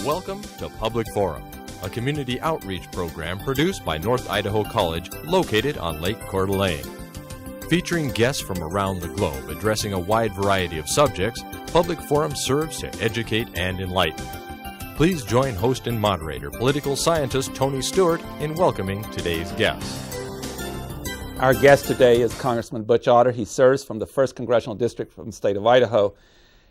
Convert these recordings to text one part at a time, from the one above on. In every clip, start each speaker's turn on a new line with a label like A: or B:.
A: Welcome to Public Forum, a community outreach program produced by North Idaho College located on Lake Coeur d'Alene. Featuring guests from around the globe addressing a wide variety of subjects, Public Forum serves to educate and enlighten. Please join host and moderator, political scientist Tony Stewart, in welcoming today's guests.
B: Our guest today is Congressman Butch Otter. He serves from the 1st Congressional District from the state of Idaho.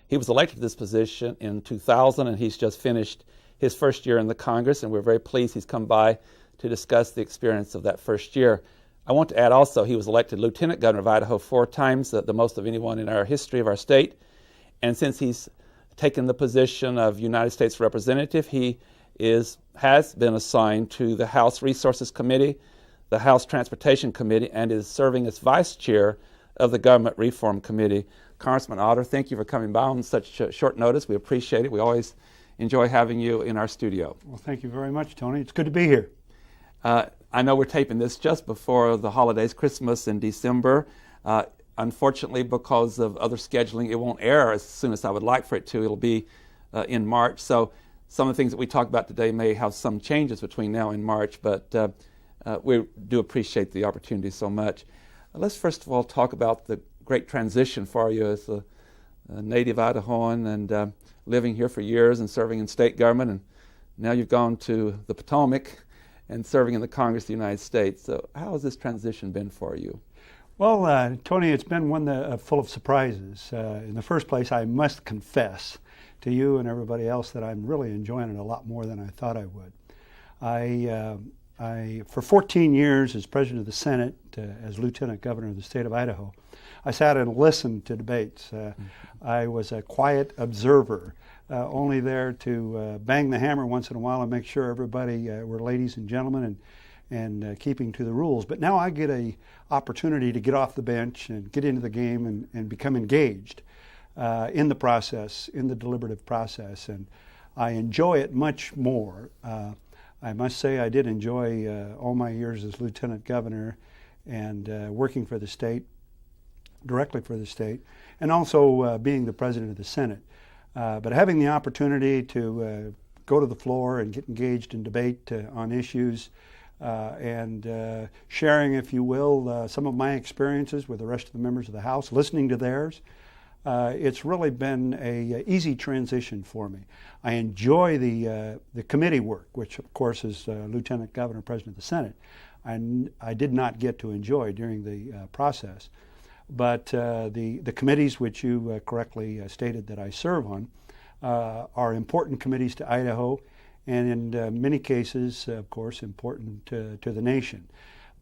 B: He was elected to this position in 2000, and he's just finished his first year in the Congress, and we're very pleased he's come by to discuss the experience of that first year. I want to add also he was elected Lieutenant Governor of Idaho 4 times, the most of anyone in our history of our state. And since he's taken the position of United States Representative, he has been assigned to the House Resources Committee, the House Transportation Committee, and is serving as Vice Chair of the Government Reform Committee. Congressman Otter, thank you for coming by on such short notice. We appreciate it. We always enjoy having you in our studio.
C: Well, thank you very much, Tony. It's good to be here.
B: I know we're taping this just before the holidays, Christmas in December. Unfortunately, because of other scheduling, it won't air as soon as I would like for it to. It'll be in March. So some of the things that we talk about today may have some changes between now and March, but we do appreciate the opportunity so much. Let's first of all talk about the great transition for you as a native Idahoan and living here for years and serving in state government, and now you've gone to the Potomac and serving in the Congress of the United States. So how has this transition been for you?
C: Well, Tony, it's been one full of surprises. In the first place, I must confess to you and everybody else that I'm really enjoying it a lot more than I thought I would. I for 14 years as President of the Senate, as Lieutenant Governor of the state of Idaho, I sat and listened to debates. I was a quiet observer, only there to bang the hammer once in a while and make sure everybody were ladies and gentlemen and keeping to the rules. But now I get an opportunity to get off the bench and get into the game and become engaged in the process, in the deliberative process. And I enjoy it much more. I must say I did enjoy all my years as Lieutenant Governor and working for the state, directly for the state, and also being the President of the Senate. But having the opportunity to go to the floor and get engaged in debate on issues and sharing, if you will, some of my experiences with the rest of the members of the House, listening to theirs, it's really been an easy transition for me. I enjoy the committee work, which of course is Lieutenant Governor, President of the Senate. I did not get to enjoy during the process. But the committees which you correctly stated that I serve on are important committees to Idaho, and in many cases, of course, important to the nation.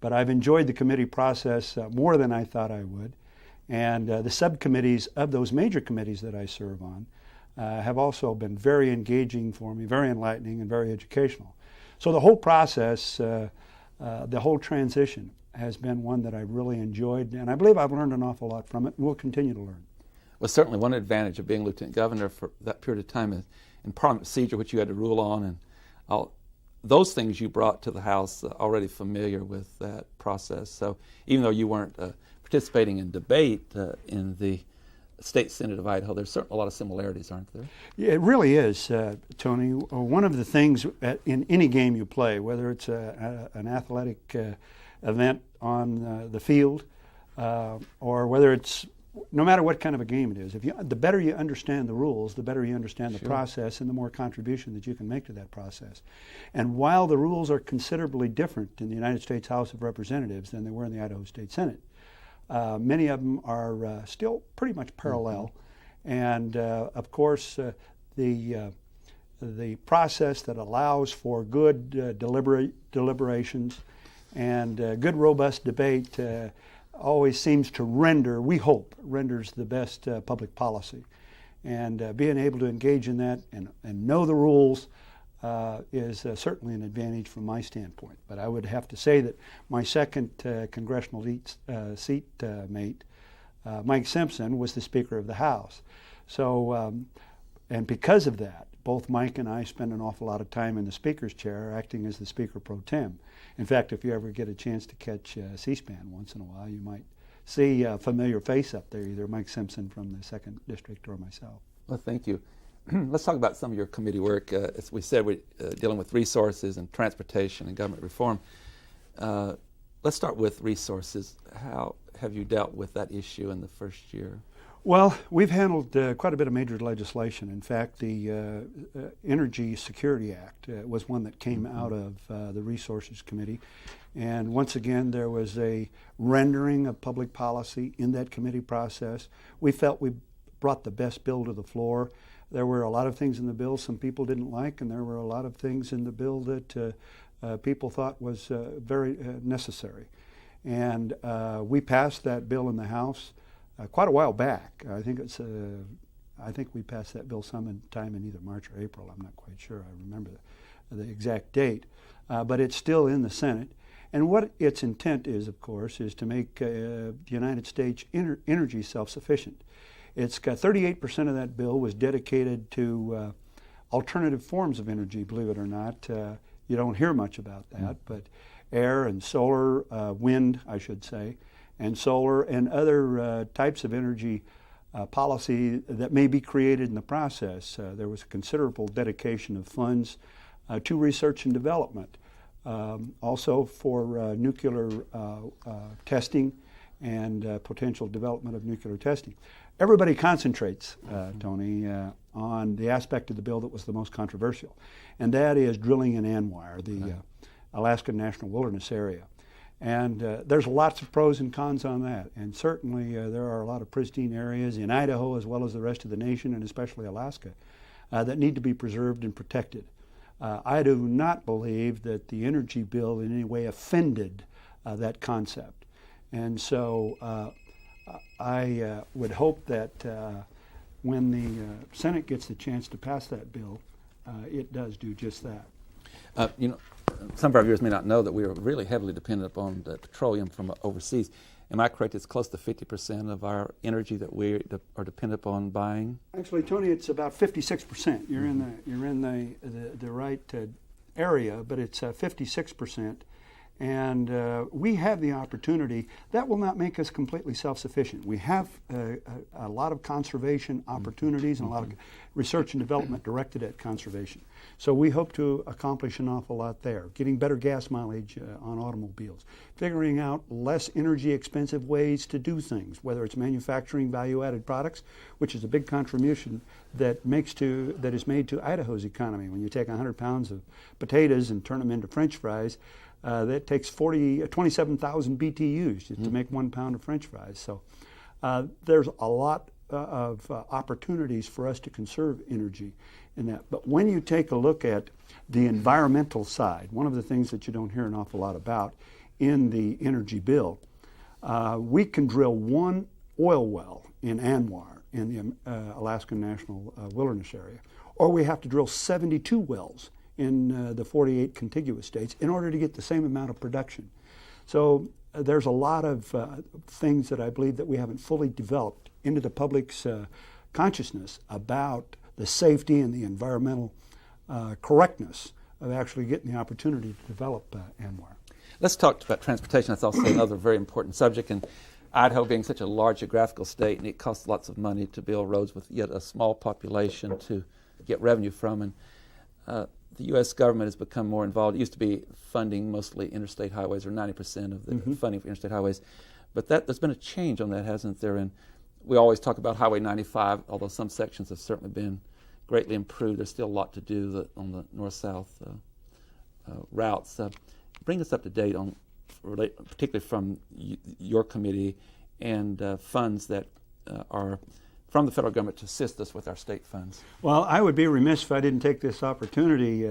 C: But I've enjoyed the committee process more than I thought I would, and the subcommittees of those major committees that I serve on have also been very engaging for me, very enlightening, and very educational. So the whole process, the whole transition, has been one that I've really enjoyed, and I believe I've learned an awful lot from it, and will continue to learn.
B: Well, certainly one advantage of being Lieutenant Governor for that period of time is in Parliament procedure, which you had to rule on, and all those things you brought to the House already familiar with that process. So even though you weren't participating in debate in the State Senate of Idaho, there's certainly a lot of similarities, aren't there?
C: Yeah, it really is, Tony. One of the things in any game you play, whether it's an athletic event on the field, or whether it's, no matter what kind of a game it is, the better you understand the rules, the better you understand the process, and the more contribution that you can make to that process. And while the rules are considerably different in the United States House of Representatives than they were in the Idaho State Senate, many of them are still pretty much parallel. Mm-hmm. And of course, the process that allows for good deliberations and good, robust debate always seems to renders the best public policy. And being able to engage in that and know the rules is certainly an advantage from my standpoint. But I would have to say that my second congressional seat mate, Mike Simpson, was the Speaker of the House. So, and because of that, both Mike and I spend an awful lot of time in the Speaker's chair, acting as the Speaker pro tem. In fact, if you ever get a chance to catch C-SPAN once in a while, you might see a familiar face up there, either Mike Simpson from the 2nd District or myself.
B: Well, thank you. Let's talk about some of your committee work. As we said, we're dealing with resources and transportation and government reform. Let's start with resources. How have you dealt with that issue in the first year?
C: Well, we've handled quite a bit of major legislation. In fact, the Energy Security Act was one that came out of the Resources Committee. And once again, there was a rendering of public policy in that committee process. We felt we brought the best bill to the floor. There were a lot of things in the bill some people didn't like, and there were a lot of things in the bill that people thought was very necessary. And we passed that bill in the House quite a while back. I think we passed that bill sometime in either March or April. I'm not quite sure. I remember the exact date, but it's still in the Senate. And what its intent is, of course, is to make the United States energy self-sufficient. It's got 38% of that bill was dedicated to alternative forms of energy. Believe it or not, you don't hear much about that, but air and solar, wind, I should say, and solar and other types of energy policy that may be created in the process. There was a considerable dedication of funds to research and development, also for nuclear testing and potential development of nuclear testing. Everybody concentrates, Tony, on the aspect of the bill that was the most controversial, and that is drilling in ANWR, the Alaska National Wilderness Area. And there's lots of pros and cons on that. And certainly there are a lot of pristine areas in Idaho as well as the rest of the nation, and especially Alaska, that need to be preserved and protected. I do not believe that the energy bill in any way offended that concept. And so I would hope that when the Senate gets the chance to pass that bill, it does do just that.
B: Some of our viewers may not know that we are really heavily dependent upon the petroleum from overseas. Am I correct? It's close to 50% of our energy that we are dependent upon buying.
C: Actually, Tony, it's about 56%. You're in the right area, but it's 56%. And we have the opportunity. That will not make us completely self-sufficient. We have a lot of conservation opportunities and a lot of research and development directed at conservation. So we hope to accomplish an awful lot there. Getting better gas mileage on automobiles. Figuring out less energy expensive ways to do things, whether it's manufacturing value-added products, which is a big contribution that is made to Idaho's economy. When you take 100 pounds of potatoes and turn them into French fries, that takes 27,000 BTUs just to make 1 pound of French fries. So there's a lot of opportunities for us to conserve energy in that. But when you take a look at the environmental side, one of the things that you don't hear an awful lot about in the energy bill, we can drill one oil well in ANWR, in the Alaskan National Wilderness Area, or we have to drill 72 wells in the 48 contiguous states in order to get the same amount of production. So there's a lot of things that I believe that we haven't fully developed into the public's consciousness about the safety and the environmental correctness of actually getting the opportunity to develop ANWR.
B: Let's talk about transportation. That's also another very important subject. And Idaho being such a large geographical state, and it costs lots of money to build roads with yet a small population to get revenue from. And the U.S. government has become more involved. It used to be funding mostly interstate highways, or 90% of the funding for interstate highways. But there's been a change on that, hasn't there? And we always talk about Highway 95, although some sections have certainly been greatly improved. There's still a lot to do on the north-south routes. Bring us up to date on, particularly from your committee, and funds that are from the federal government to assist us with our state funds.
C: Well, I would be remiss if I didn't take this opportunity,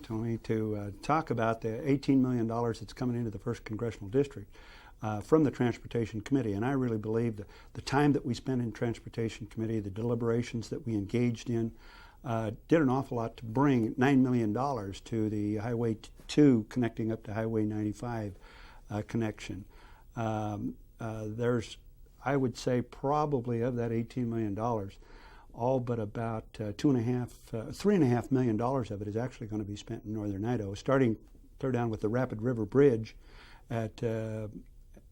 C: Tony, to talk about the $18 million that's coming into the 1st Congressional District from the Transportation Committee. And I really believe that the time that we spent in Transportation Committee, the deliberations that we engaged in, did an awful lot to bring $9 million to the Highway 2 connecting up to Highway 95 connection. There's, I would say, probably of that $18 million, all but about $3.5 million of it is actually going to be spent in northern Idaho, starting clear down with the Rapid River Bridge at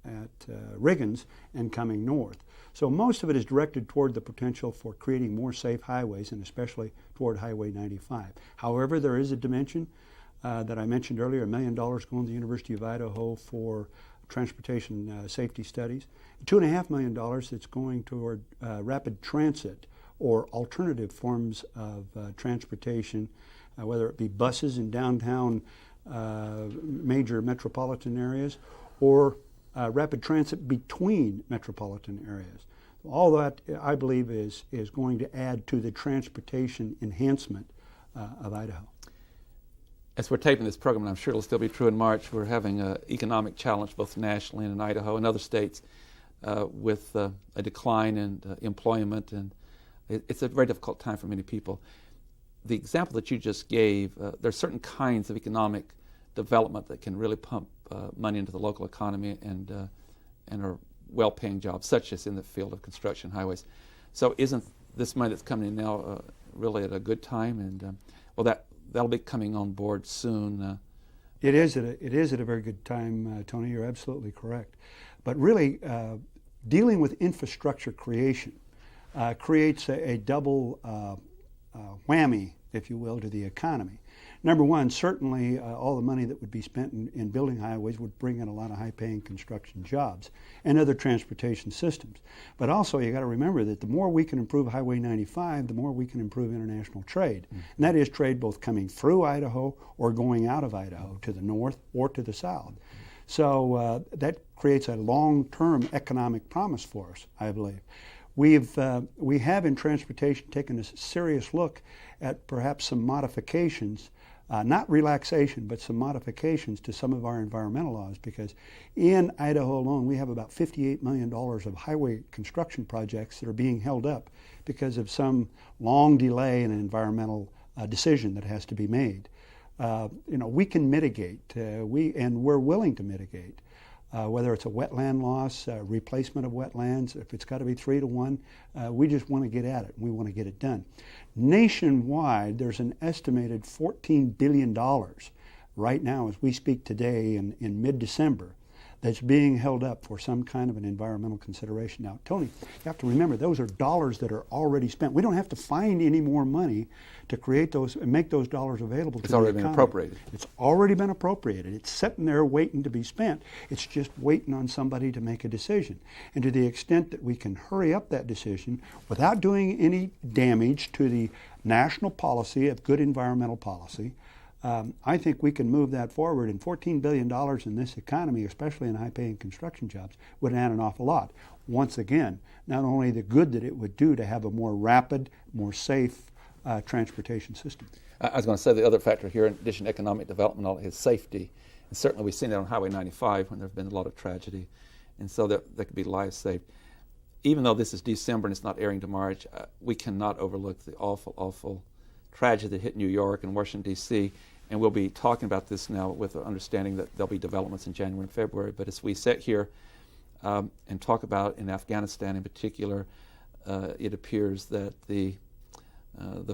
C: Riggins and coming north. So most of it is directed toward the potential for creating more safe highways, and especially toward Highway 95. However, there is a dimension that I mentioned earlier, $1 million going to the University of Idaho for transportation safety studies, $2.5 million that's going toward rapid transit or alternative forms of transportation, whether it be buses in downtown major metropolitan areas or rapid transit between metropolitan areas. All that, I believe, is going to add to the transportation enhancement of Idaho.
B: As we're taping this program, and I'm sure it'll still be true in March, we're having an economic challenge both nationally and in Idaho and other states with a decline in employment, and it's a very difficult time for many people. The example that you just gave, there are certain kinds of economic development that can really pump money into the local economy and are well-paying jobs, such as in the field of construction highways. So isn't this money that's coming in now really at a good time? And that'll be coming on board soon.
C: It is at a very good time, Tony. You're absolutely correct. But really, dealing with infrastructure creation creates a double whammy, if you will, to the economy. Number one, certainly all the money that would be spent in building highways would bring in a lot of high-paying construction jobs and other transportation systems. But also, you got to remember that the more we can improve Highway 95, the more we can improve international trade. And that is trade both coming through Idaho or going out of Idaho to the north or to the south. So that creates a long-term economic promise for us, I believe. We have in transportation taken a serious look at perhaps some modifications, not relaxation, but some modifications to some of our environmental laws, because in Idaho alone we have about $58 million of highway construction projects that are being held up because of some long delay in an environmental decision that has to be made. We can mitigate, we're willing to mitigate. Whether it's a wetland loss, replacement of wetlands, if it's got to be 3-to-1, we just want to get at it. We want to get it done. Nationwide, there's an estimated $14 billion right now as we speak today in mid-December that's being held up for some kind of an environmental consideration. Now, Tony, you have to remember those are dollars that are already spent. We don't have to find any more money to create those and make those dollars available to the economy.
B: It's already been appropriated.
C: It's already been appropriated. It's sitting there waiting to be spent. It's just waiting on somebody to make a decision. And to the extent that we can hurry up that decision without doing any damage to the national policy of good environmental policy, I think we can move that forward, and $14 billion in this economy, especially in high-paying construction jobs, would add an awful lot. Once again, not only the good that it would do to have a more rapid, more safe transportation system.
B: I was going to say the other factor here, in addition to economic development, is safety. And certainly we've seen that on Highway 95 when there have been a lot of tragedy. And so there could be lives saved. Even though this is December and it's not airing to March, we cannot overlook the awful, awful tragedy that hit New York and Washington, D.C., and we'll be talking about this now with the understanding that there'll be developments in January and February. But as we sit here and talk about in Afghanistan in particular, it appears that the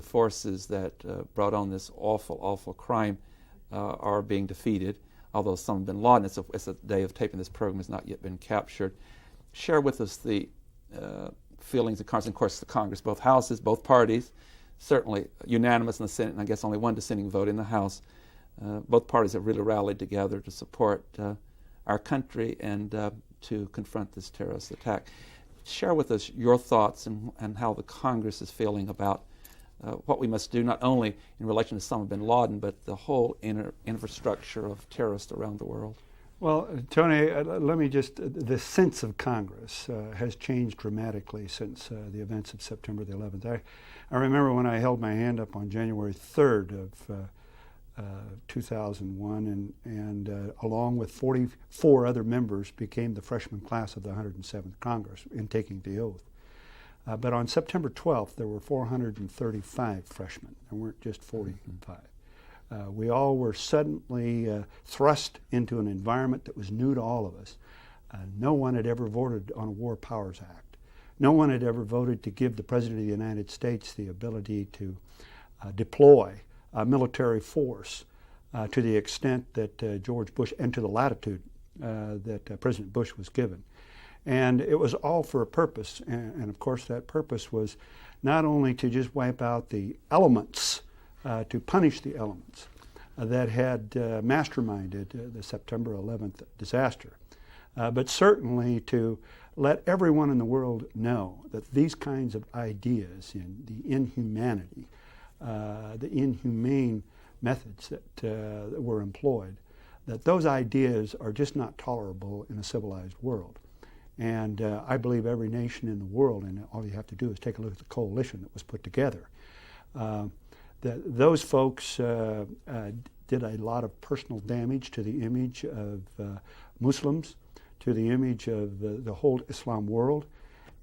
B: forces that brought on this awful, awful crime are being defeated, although some bin Laden, as the day of taping this program, has not yet been captured. Share with us the feelings of Congress, and of course the Congress, both houses, both parties, certainly unanimous in the Senate, and I guess only one dissenting vote in the House. Both parties have really rallied together to support our country and to confront this terrorist attack. Share with us your thoughts and how the Congress is feeling about what we must do, not only in relation to Osama bin Laden, but the whole infrastructure of terrorists around the world.
C: Well, Tony, let me just, the sense of Congress has changed dramatically since the events of September the 11th. I remember when I held my hand up on January 3rd of 2001 and along with 44 other members became the freshman class of the 107th Congress in taking the oath. But on September 12th, there were 435 freshmen. There weren't just 45. We all were suddenly thrust into an environment that was new to all of us. No one had ever voted on a War Powers Act. No one had ever voted to give the President of the United States the ability to deploy a military force to the extent that George Bush, and to the latitude that President Bush was given. And it was all for a purpose. And of course, that purpose was not only to just wipe out the elements, to punish the elements that had masterminded the September 11th disaster, but certainly to let everyone in the world know that these kinds of ideas in the inhumanity, the inhumane methods that were employed, that those ideas are just not tolerable in a civilized world. And I believe every nation in the world, and all you have to do is take a look at the coalition that was put together, those folks did a lot of personal damage to the image of Muslims, to the image of the whole Islam world,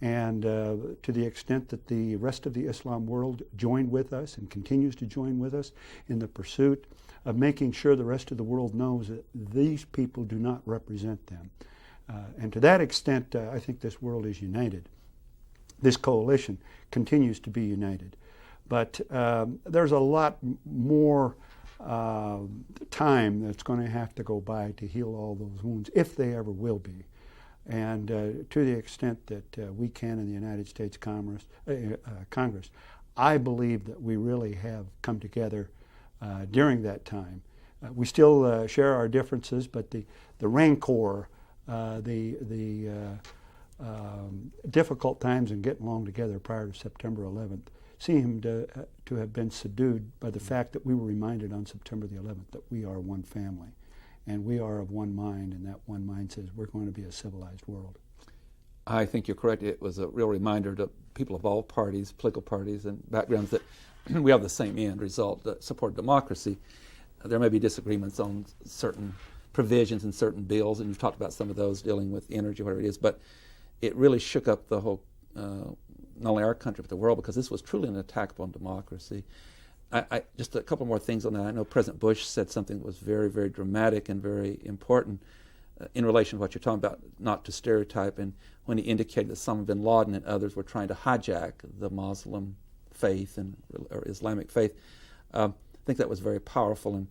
C: and to the extent that the rest of the Islam world joined with us and continues to join with us in the pursuit of making sure the rest of the world knows that these people do not represent them. And to that extent, I think this world is united. This coalition continues to be united. But there's a lot more time that's going to have to go by to heal all those wounds, if they ever will be. And to the extent that we can in the United States Congress, I believe that we really have come together during that time. We still share our differences, but the rancor, the difficult times in getting along together prior to September 11th seemed to have been subdued by the fact that we were reminded on September the 11th that we are one family and we are of one mind, and that one mind says we're going to be a civilized world.
B: I think you're correct. It was a real reminder to people of all parties, political parties and backgrounds, that we have the same end result, support democracy. There may be disagreements on certain provisions in certain bills, and you've talked about some of those dealing with energy, whatever it is, but it really shook up the whole, not only our country, but the world, because this was truly an attack upon democracy. Just a couple more things on that. I know President Bush said something that was very, very dramatic and very important in relation to what you're talking about, not to stereotype, and when he indicated that Osama bin Laden and others were trying to hijack the Muslim faith or Islamic faith. I think that was very powerful,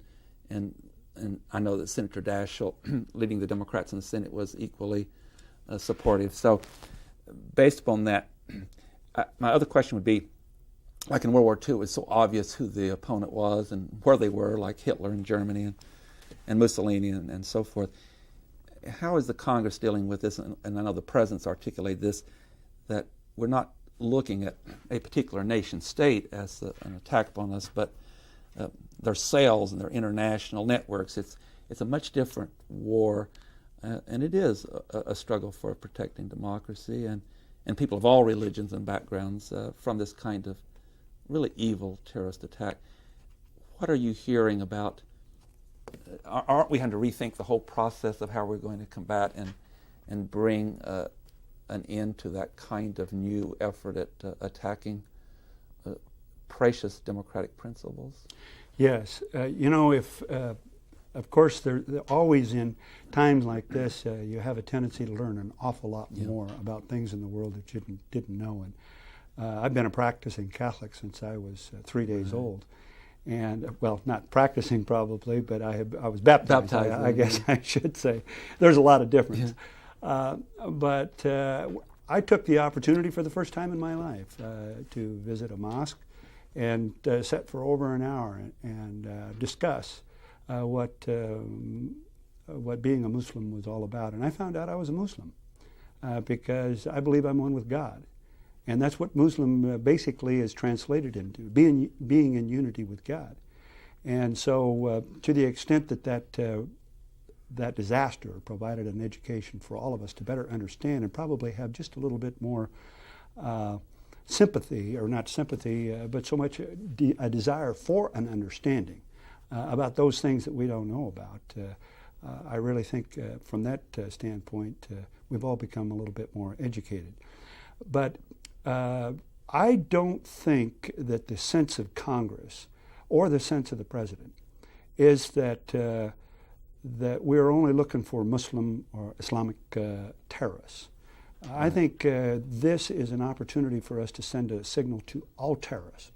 B: and I know that Senator Daschle, leading the Democrats in the Senate, was equally supportive. So based upon that, my other question would be, like in World War II, it was so obvious who the opponent was and where they were, like Hitler in Germany and Mussolini and so forth. How is the Congress dealing with this? And I know the President's articulated this, that we're not looking at a particular nation state as an attack upon us, but their sales and their international networks. It's a much different war, and it is a struggle for protecting democracy and people of all religions and backgrounds from this kind of really evil terrorist attack. What are you hearing about? Aren't we having to rethink the whole process of how we're going to combat and bring an end to that kind of new effort at attacking precious democratic principles?
C: Yes. Of course, they're always in times like this, you have a tendency to learn an awful lot more about things in the world that you didn't know. And I've been a practicing Catholic since I was 3 days old. And, well, not practicing probably, but I was baptized I guess I should say. There's a lot of difference. Yeah. But I took the opportunity for the first time in my life to visit a mosque and sit for over an hour and discuss what being a Muslim was all about. And I found out I was a Muslim because I believe I'm one with God. And that's what Muslim basically is translated into, being in unity with God. And so to the extent that disaster provided an education for all of us to better understand and probably have just a little bit more sympathy, or not sympathy, but so much a desire for an understanding about those things that we don't know about. I really think from that standpoint, we've all become a little bit more educated. But I don't think that the sense of Congress or the sense of the President is that that we're only looking for Muslim or Islamic terrorists. I think this is an opportunity for us to send a signal to all terrorists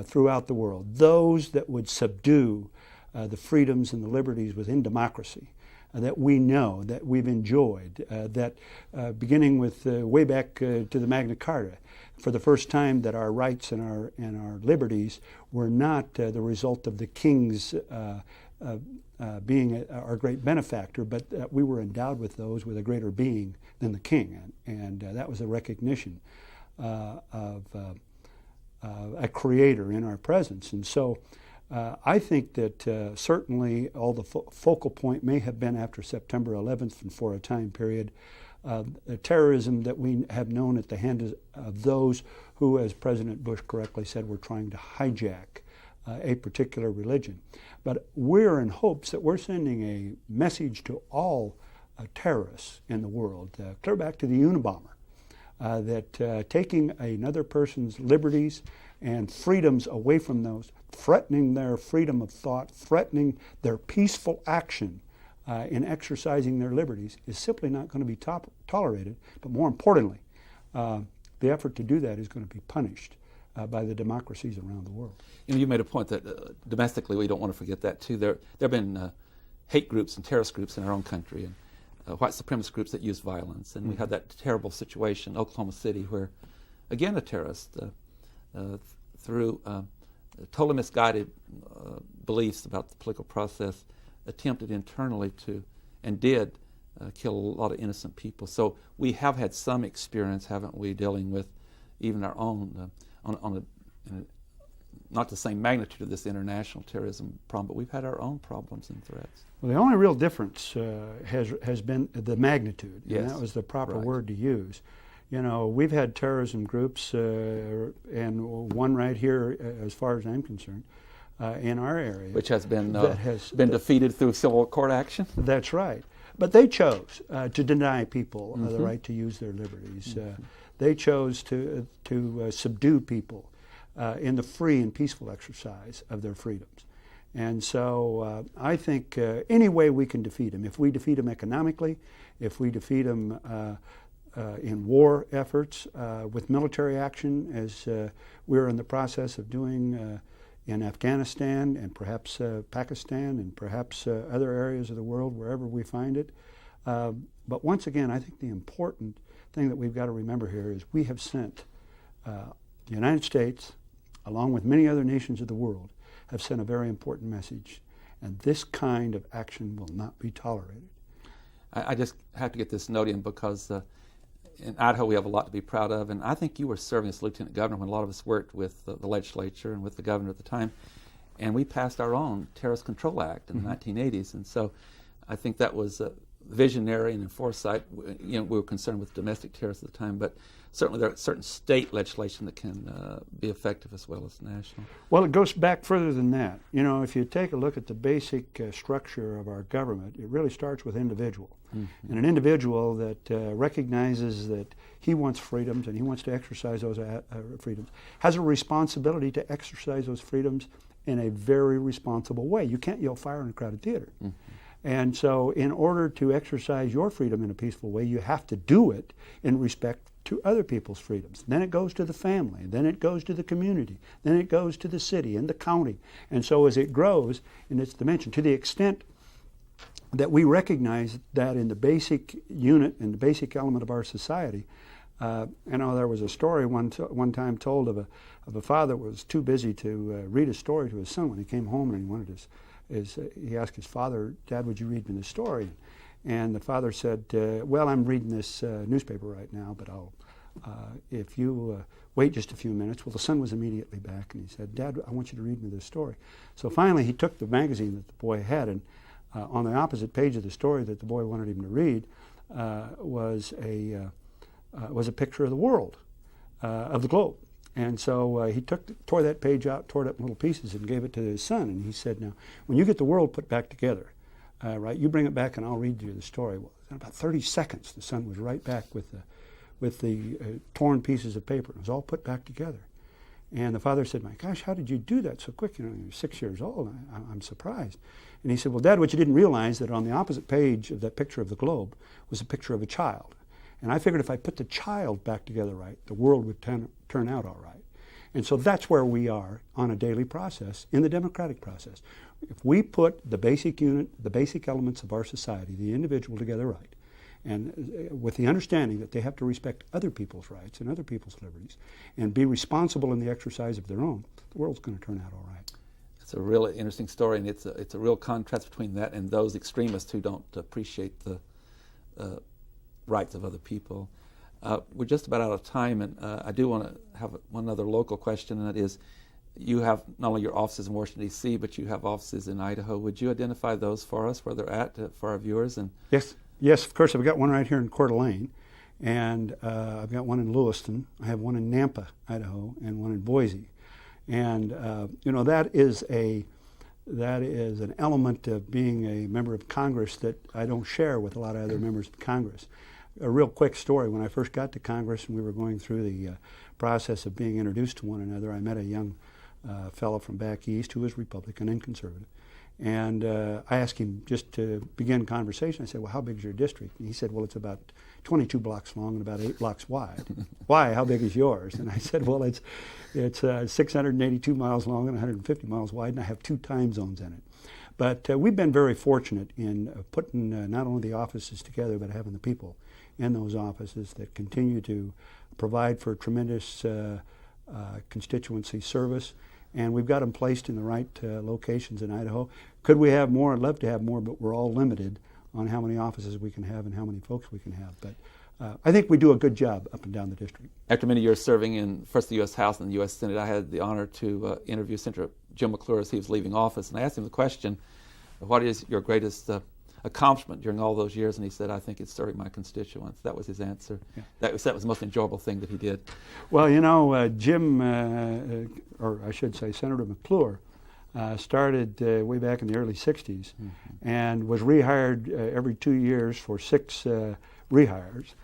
C: throughout the world, those that would subdue the freedoms and the liberties within democracy, that we know, that we've enjoyed, that beginning with way back to the Magna Carta, for the first time that our rights and our liberties were not the result of the king's being our great benefactor, but we were endowed with those with a greater being than the king, and that was a recognition of a creator in our presence. And so I think that certainly all the focal point may have been after September 11th and for a time period, the terrorism that we have known at the hand of those who, as President Bush correctly said, were trying to hijack a particular religion. But we're in hopes that we're sending a message to all terrorists in the world, clear back to the Unabomber, that taking another person's liberties and freedoms away from those, threatening their freedom of thought, threatening their peaceful action in exercising their liberties is simply not going to be tolerated. But more importantly, the effort to do that is going to be punished by the democracies around the world.
B: You know, you made a point that domestically we don't want to forget that too. There have been hate groups and terrorist groups in our own country, and white supremacist groups that use violence. And we had that terrible situation in Oklahoma City where, again, a terrorist, through totally misguided beliefs about the political process, attempted internally to, and did, kill a lot of innocent people. So we have had some experience, haven't we, dealing with even our own, not the same magnitude of this international terrorism problem, but we've had our own problems and threats.
C: Well, the only real difference has been the magnitude,
B: yes,
C: and that was the proper
B: right.
C: word to use. You know, we've had terrorism groups, and one right here, as far as I'm concerned, in our area,
B: which has been defeated through civil court action.
C: That's right. But they chose to deny people the right to use their liberties. They chose to subdue people in the free and peaceful exercise of their freedoms. And so I think any way we can defeat them, if we defeat them economically, if we defeat them in war efforts, with military action, as we're in the process of doing in Afghanistan and perhaps Pakistan and perhaps other areas of the world, wherever we find it. But once again, I think the important thing that we've got to remember here is we have sent, the United States, along with many other nations of the world, have sent a very important message. And this kind of action will not be tolerated.
B: I just have to get this note in because in Idaho we have a lot to be proud of, and I think you were serving as lieutenant governor when a lot of us worked with the legislature and with the governor at the time, and we passed our own Terrorist Control Act in the 1980s, and so I think that was visionary and in foresight. You know, we were concerned with domestic terrorists at the time, but certainly there are certain state legislation that can be effective as well as national.
C: Well, it goes back further than that. You know, if you take a look at the basic structure of our government, it really starts with individual. And an individual that recognizes that he wants freedoms and he wants to exercise those freedoms has a responsibility to exercise those freedoms in a very responsible way. You can't yell fire in a crowded theater. And so in order to exercise your freedom in a peaceful way, you have to do it in respect to other people's freedoms. Then it goes to the family, then it goes to the community, then it goes to the city and the county. And so as it grows in its dimension, to the extent that we recognize that in the basic unit and the basic element of our society, you know, there was a story one time told of a father who was too busy to read a story to his son when he came home, and he wanted he asked his father, "Dad, would you read me the story?" And the father said, "Well, I'm reading this newspaper right now, but if you wait just a few minutes." Well, the son was immediately back, and he said, "Dad, I want you to read me this story." So finally, he took the magazine that the boy had, and on the opposite page of the story that the boy wanted him to read was a picture of the world, of the globe. And so he tore that page out, tore it up in little pieces, and gave it to his son. And he said, "Now, when you get the world put back together, right, you bring it back and I'll read you the story." Well, in about 30 seconds, the son was right back with the torn pieces of paper. It was all put back together. And the father said, "My gosh, how did you do that so quick? You know, you're 6 years old. I'm surprised." And he said, "Well, Dad, what you didn't realize that on the opposite page of that picture of the globe was a picture of a child. And I figured if I put the child back together right, the world would turn out all right." And so that's where we are on a daily process in the democratic process. If we put the basic unit, the basic elements of our society, the individual together right, and with the understanding that they have to respect other people's rights and other people's liberties and be responsible in the exercise of their own, the world's going to turn out all right.
B: It's a really interesting story, and it's a real contrast between that and those extremists who don't appreciate the rights of other people. We're just about out of time, and I do want to have one other local question, and that is, you have not only your offices in Washington, D.C., but you have offices in Idaho. Would you identify those for us, where they're at, for our viewers? And
C: Yes, of course. I've got one right here in Coeur d'Alene, and I've got one in Lewiston. I have one in Nampa, Idaho, and one in Boise. And that is an element of being a member of Congress that I don't share with a lot of other members of Congress. A real quick story: when I first got to Congress and we were going through the process of being introduced to one another, I met a young fellow from back east who was Republican and conservative. And I asked him, just to begin conversation, I said, well, how big is your district? And he said, well, it's about 22 blocks long and about 8 blocks wide. Why? How big is yours? And I said, well, it's 682 miles long and 150 miles wide, and I have 2 time zones in it. But we've been very fortunate in putting not only the offices together, but having the people in those offices that continue to provide for tremendous constituency service. And we've got them placed in the right locations in Idaho. Could we have more? I'd love to have more, but we're all limited on how many offices we can have and how many folks we can have. But I think we do a good job up and down the district.
B: after many years serving in first the U.S. House and the U.S. Senate, I had the honor to interview Senator Jim McClure as he was leaving office. And I asked him the question, what is your greatest accomplishment during all those years? And he said, I think it's serving my constituents. That was his answer. Yeah. That was the most enjoyable thing that he did.
C: Well, you know, Jim, or I should say Senator McClure, started way back in the early 60s and was rehired every 2 years for 6 rehires,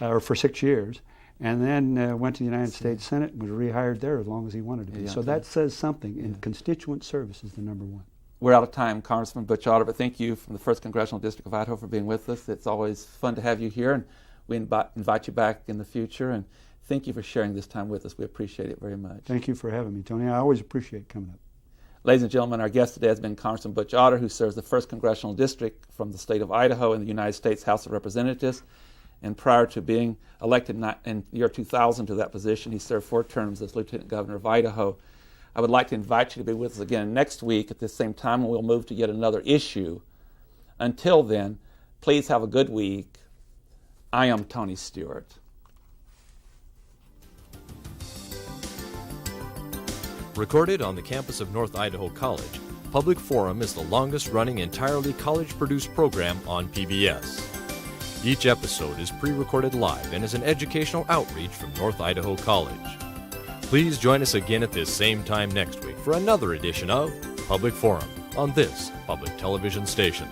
C: or for 6 years, and then went to the United States Senate and was rehired there as long as he wanted to be. So that says something, and constituent service is the number one.
B: We're out of time, Congressman Butch Otter, but thank you from the 1st Congressional District of Idaho for being with us. It's always fun to have you here, and we invite you back in the future, and thank you for sharing this time with us. We appreciate it very much.
C: Thank you for having me, Tony. I always appreciate coming up.
B: Ladies and gentlemen, our guest today has been Congressman Butch Otter, who serves the 1st Congressional District from the state of Idaho in the United States House of Representatives. And prior to being elected in the year 2000 to that position, he served 4 terms as Lieutenant Governor of Idaho. I would like to invite you to be with us again next week at this same time, and we'll move to yet another issue. Until then, please have a good week. I am Tony Stewart.
A: Recorded on the campus of North Idaho College, Public Forum is the longest-running entirely college-produced program on PBS. Each episode is pre-recorded live and is an educational outreach from North Idaho College. Please join us again at this same time next week for another edition of Public Forum on this public television station.